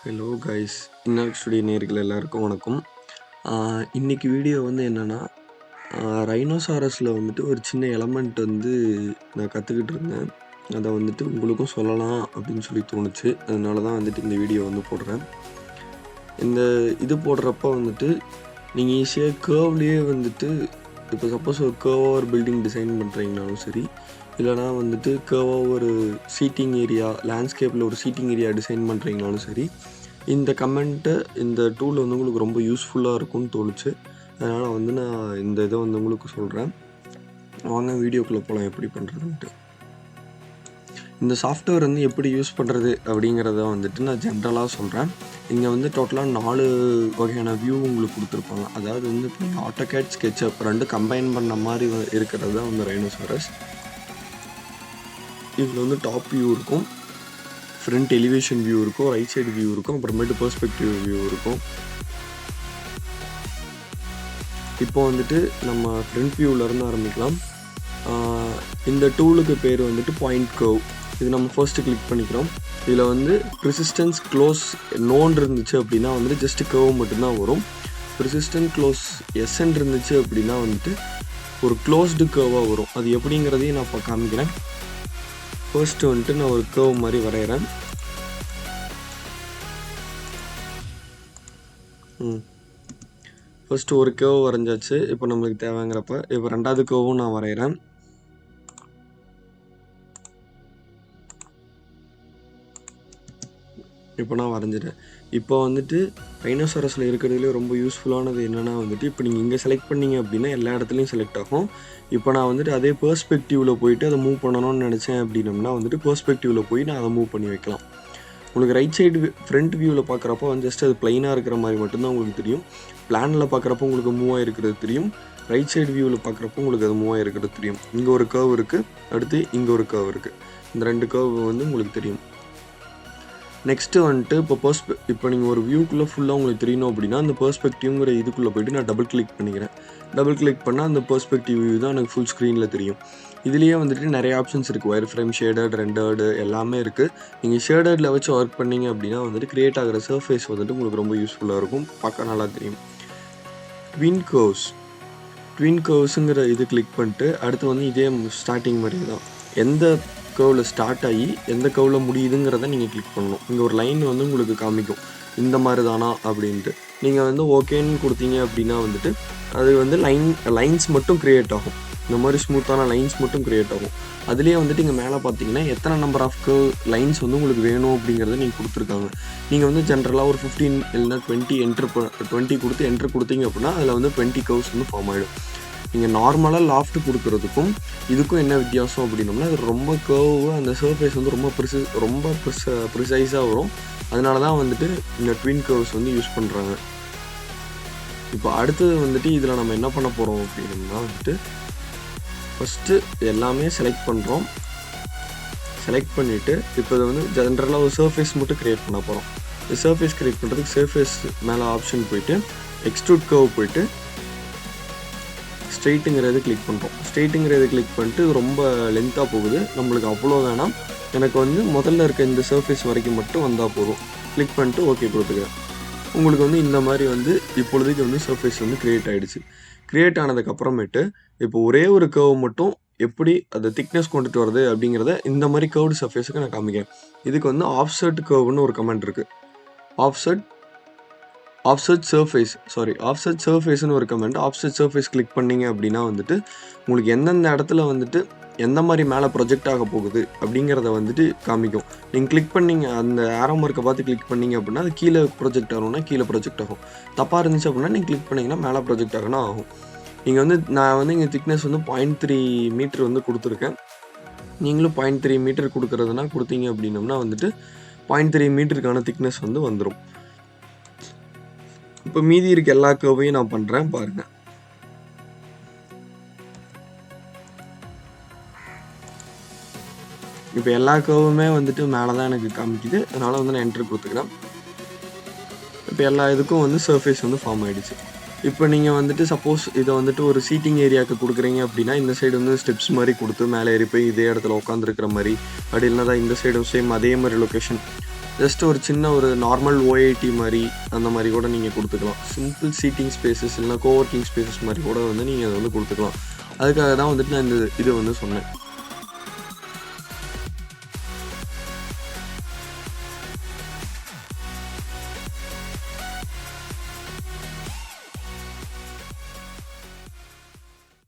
Hello guys, Inarch studio நேயர்கள் எல்லாருக்கும் வணக்கம். இன்னைக்கு வீடியோ வந்து என்னன்னா, ரைனோசாரஸில் வந்துட்டு ஒரு சின்ன எலமெண்ட் வந்து நான் கற்றுக்கிட்டு இருந்தேன். அதை வந்துட்டு உங்களுக்கும் சொல்லலாம் அப்படின்னு சொல்லி தோணுச்சு. அதனால தான் வந்துட்டு இந்த வீடியோ வந்து போடுறேன். இந்த இது போடுறப்ப வந்துட்டு நீங்கள் ஈஸியாக கேர்வ்லேயே வந்துட்டு இப்போ சப்போஸ் ஒரு கேர்வாக ஒரு பில்டிங் டிசைன் பண்ணுறீங்கனாலும் சரி, இல்லைனா வந்துட்டு கேர்வாக ஒரு சீட்டிங் ஏரியா லேண்ட்ஸ்கேப்பில் ஒரு சீட்டிங் ஏரியா டிசைன் பண்ணுறீங்கனாலும் சரி, இந்த கமெண்ட்டை இந்த டூல் வந்து உங்களுக்கு ரொம்ப யூஸ்ஃபுல்லாக இருக்கும்னு தோணுச்சு. அதனால் வந்து நான் இந்த இதை வந்து உங்களுக்கு சொல்கிறேன். வாங்க வீடியோக்குள்ளே போகலாம் எப்படி பண்ணுறதுன்ட்டு. இந்த சாஃப்ட்வேர் வந்து எப்படி யூஸ் பண்ணுறது அப்படிங்கிறத வந்துட்டு நான் ஜென்ரலாக சொல்கிறேன். இங்கே வந்து டோட்டலாக 4 வகையான வியூ உங்களுக்கு கொடுத்துருப்பாங்க. அதாவது வந்து இப்போ ஆட்டோகேட், sketchup 2 கம்பைன் பண்ண மாதிரி இருக்கிறது தான் வந்து ரைனோசாரஸ். இதில் வந்து டாப் வியூ இருக்கும், ஃப்ரண்ட் எலிவேஷன் வியூ இருக்கும், ரைட் சைடு வியூ இருக்கும், அப்புறமேட்டு பெர்ஸ்பெக்டிவ் வியூ இருக்கும். இப்போ வந்துட்டு நம்ம ஃப்ரண்ட் வியூவிலேருந்து ஆரம்பிக்கலாம். இந்த டூலுக்கு பேர் வந்துட்டு பாயிண்ட் கர்வ். இது நம்ம ஃபர்ஸ்ட்டு கிளிக் பண்ணிக்கிறோம். இதில் வந்து ப்ரிசிஸ்டன்ஸ் க்ளோஸ் நோன் இருந்துச்சு அப்படின்னா வந்துட்டு ஜஸ்ட்டு கர்வ் மட்டும்தான் வரும். ப்ரிசிஸ்டன்ட் க்ளோஸ் எஸ்என் இருந்துச்சு அப்படின்னா வந்துட்டு ஒரு க்ளோஸ்டு கர்வாக வரும். அது எப்படிங்கிறதையும் நான் இப்போ காமிக்கிறேன். ஃபர்ஸ்ட்டு வந்துட்டு நான் ஒரு கர்வ் மாதிரி வரைகிறேன். ஃபர்ஸ்ட்டு ஒரு கர்வ் வரைஞ்சாச்சு. இப்போ நம்மளுக்கு தேவைங்கிறப்ப இப்போ ரெண்டாவது கர்வும் நான் வரைகிறேன். இப்போ நான் வரைஞ்சிட்டேன். இப்போ வந்துட்டு ரைனோசாரஸில் இருக்கிறதுலே ரொம்ப யூஸ்ஃபுல்லானது என்னென்னா வந்துட்டு, இப்போ நீங்கள் இங்கே செலக்ட் பண்ணிங்க அப்படின்னா எல்லா இடத்துலையும் செலக்ட் ஆகும். இப்போ நான் வந்துட்டு அதே பெர்ஸ்பெக்டிவில் போயிட்டு அதை மூவ் பண்ணணும்னு நினச்சேன் அப்படின்னம்னா வந்துட்டு பெர்ஸ்பெக்டிவில் போய் நான் அதை மூவ் பண்ணி வைக்கலாம். உங்களுக்கு ரைட் சைடு ஃப்ரண்ட் வியூவில் பார்க்குறப்போ வந்து ஜஸ்ட் அது ப்ளைனாக இருக்கிற மாதிரி மட்டும்தான் உங்களுக்கு தெரியும். பிளானில் பார்க்குறப்போ உங்களுக்கு மூவ் ஆகிருக்கிறது தெரியும். ரைட் சைடு வியூவில் பார்க்குறப்போ உங்களுக்கு அது மூவ் ஆகிருக்கிறது தெரியும். இங்கே ஒரு கர்வ் இருக்குது, அடுத்து இங்கே ஒரு கர்வ் இருக்குது. இந்த 2 கர்வ் வந்து உங்களுக்கு தெரியும். நெக்ஸ்ட்டு வந்துட்டு இப்போ நீங்கள் ஒரு வியூக்குள்ளே ஃபுல்லாக உங்களுக்கு தெரியணும் அப்படின்னா அந்த பெர்ஸ்பெக்டிவ்ங்கிற இதுக்குள்ளே போய்ட்டு நான் டபுள் கிளிக் பண்ணிக்கிறேன். டபுள் கிளிக் பண்ணால் அந்த பெர்ஸ்பெக்டிவ் வியூ தான் எனக்கு ஃபுல் ஸ்க்ரீனில் தெரியும். இதுலேயே வந்துட்டு நிறைய ஆப்ஷன்ஸ் இருக்குது. ஒயர் ஃப்ரேம், ஷேடட், ரெண்டர்டு எல்லாமே இருக்குது. நீங்கள் ஷேடடில் வச்சு ஒர்க் பண்ணிங்க அப்படின்னா வந்துட்டு க்ரியேட் ஆகிற சர்ஃபேஸ் வந்துட்டு உங்களுக்கு ரொம்ப யூஸ்ஃபுல்லாக இருக்கும். பார்க்க நல்லா தெரியும். ட்வின் கர்வ்ஸுங்கிற இது கிளிக் பண்ணிட்டு அடுத்து வந்து இதே ஸ்டார்டிங் மாதிரி தான் எந்த கர்வில் ஸ்டார்ட் ஆகி எந்த கர்வில் முடியுதுங்கிறத நீங்கள் கிளிக் பண்ணணும். இங்கே ஒரு லைன் வந்து உங்களுக்கு காமிக்கும் இந்த மாதிரி தானா அப்படின்ட்டு. நீங்கள் வந்து ஓகேன்னு கொடுத்தீங்க அப்படின்னா வந்துட்டு அது வந்து லைன்ஸ் மட்டும் க்ரியேட் ஆகும். இந்த மாதிரி ஸ்மூத்தான லைன்ஸ் மட்டும் க்ரியேட் ஆகும். அதுலேயே வந்துட்டு இங்கே மேலே பார்த்தீங்கன்னா எத்தனை நம்பர் ஆஃப் லைன்ஸ் வந்து உங்களுக்கு வேணும் அப்படிங்கிறத நீங்கள் கொடுத்துருக்காங்க. நீங்கள் வந்து ஜென்ரலாக ஒரு 15 இல்லைன்னா 20 கொடுத்து என்ட்ரு கொடுத்தீங்க அப்படின்னா அதில் வந்து 20 கர்வ்ஸ் வந்து ஃபார்ம் ஆகிடும். நீங்கள் நார்மலாக லாஃப்ட் கொடுக்குறதுக்கும் இதுக்கும் என்ன வித்தியாசம் அப்படின்னோம்னா அது ரொம்ப கர்வு, அந்த சர்ஃபேஸ் வந்து ரொம்ப ப்ரிசைஸாக வரும். அதனால தான் வந்துட்டு இந்த ட்வின் கர்வ்ஸ் வந்து யூஸ் பண்ணுறாங்க. இப்போ அடுத்தது வந்துட்டு இதில் நம்ம என்ன பண்ண போகிறோம் அப்படின்னோம்னா வந்துட்டு ஃபஸ்ட்டு எல்லாமே செலக்ட் பண்ணுறோம். செலக்ட் பண்ணிவிட்டு இப்போ இதை வந்து ஜென்ரலாக ஒரு சர்ஃபேஸ் மட்டும் க்ரியேட் பண்ண போகிறோம். இந்த சர்ஃபேஸ் க்ரியேட் பண்ணுறதுக்கு சர்ஃபேஸ் மேலே ஆப்ஷன் போயிட்டு எக்ஸ்ட்ரூட் கர்வ் போயிட்டு ஸ்ட்ரெயிட்டுங்கிறது கிளிக் பண்ணுறோம். ஸ்ட்ரெயிட்டுங்கிறது கிளிக் பண்ணிட்டு ரொம்ப லென்த்தாக போகுது, நம்மளுக்கு அவ்வளோ வேணாம். எனக்கு வந்து முதல்ல இருக்க இந்த சர்ஃபேஸ் வரைக்கும் மட்டும் வந்தால் போதும். கிளிக் பண்ணிட்டு ஓகே கொடுத்துக்கிறேன். உங்களுக்கு வந்து இந்த மாதிரி வந்து இப்பொழுதுக்கு வந்து சர்ஃபேஸ் வந்து க்ரியேட் ஆகிடுச்சு. க்ரியேட் ஆனதுக்கப்புறமேட்டு இப்போ ஒரே ஒரு கர்வ் மட்டும் எப்படி அதை திக்னஸ் கொண்டுட்டு வருது அப்படிங்கிறத இந்த மாதிரி கர்வ்டு சர்ஃபேஸுக்கு நான் காமிக்கிறேன். இதுக்கு வந்து ஆஃப்செட் கர்வ்னு ஒரு கமெண்ட் இருக்குது. ஆஃப்செட் சர்ஃபேஸ்னு ஒரு கமெண்ட். ஆஃப்செட் சர்ஃபேஸ் கிளிக் பண்ணிங்க அப்படின்னா வந்துட்டு உங்களுக்கு எந்தெந்த இடத்துல வந்துட்டு எந்த மாதிரி மேலே ப்ரொஜெக்ட் ஆக போகுது அப்படிங்கிறத வந்துட்டு காமிக்கும். நீங்கள் கிளிக் பண்ணிங்க அந்த ஆரோ மார்க்கை பார்த்து கிளிக் பண்ணிங்க அப்படின்னா அது கீழே ப்ரொஜெக்ட் ஆகணும்னா கீழே ப்ரொஜெக்ட் ஆகும். தப்பாக இருந்துச்சு அப்படின்னா நீங்கள் கிளிக் பண்ணிங்கன்னா மேலே ப்ரொஜெக்ட் ஆகணும் ஆகும். நீங்கள் வந்து நான் வந்து இங்கே திக்னஸ் வந்து 0.3 மீட்டர் வந்து கொடுத்துருக்கேன். நீங்களும் 0.3 மீட்டர் கொடுக்குறதுனா கொடுத்தீங்க அப்படின்னோம்னா வந்துட்டு 0.3 மீட்டருக்கான திக்னஸ் வந்து வந்துடும். இப்போ மீதி இருக்க எல்லா கர்வையும் நான் பண்ணுறேன் பாருங்கள். இப்போ எல்லா கர்வுமே வந்துட்டு மேலே தான் எனக்கு காமிக்குது. அதனால் வந்து நான் என்ட்ரு கொடுத்துக்கிறேன். இப்போ எல்லா இதுக்கும் வந்து சர்ஃபேஸ் வந்து ஃபார்ம் ஆகிடுச்சு. இப்போ நீங்கள் வந்துட்டு சப்போஸ் இதை வந்துட்டு ஒரு சீட்டிங் ஏரியாவுக்கு கொடுக்குறீங்க அப்படின்னா இந்த சைடு வந்து ஸ்டெப்ஸ் மாதிரி கொடுத்து மேலே ஏறி போய் இதே இடத்துல உட்காந்துருக்கிற மாதிரி, அப்படி இல்லைனா தான் இந்த சைடும் சேம் அதே மாதிரி லொக்கேஷன் ஜஸ்ட் ஒரு சின்ன ஒரு நார்மல் ஓஐடி மாதிரி அந்த மாதிரி கூட நீங்கள் கொடுத்துக்கலாம். சிம்பிள் சீட்டிங் ஸ்பேசஸ் இல்லைனா கோவொர்க்கிங் ஸ்பேசஸ் மாதிரி கூட வந்து நீங்கள் அதை வந்து கொடுத்துக்கலாம். அதுக்காக தான் வந்துட்டு நான் இது வந்து சொன்னேன்.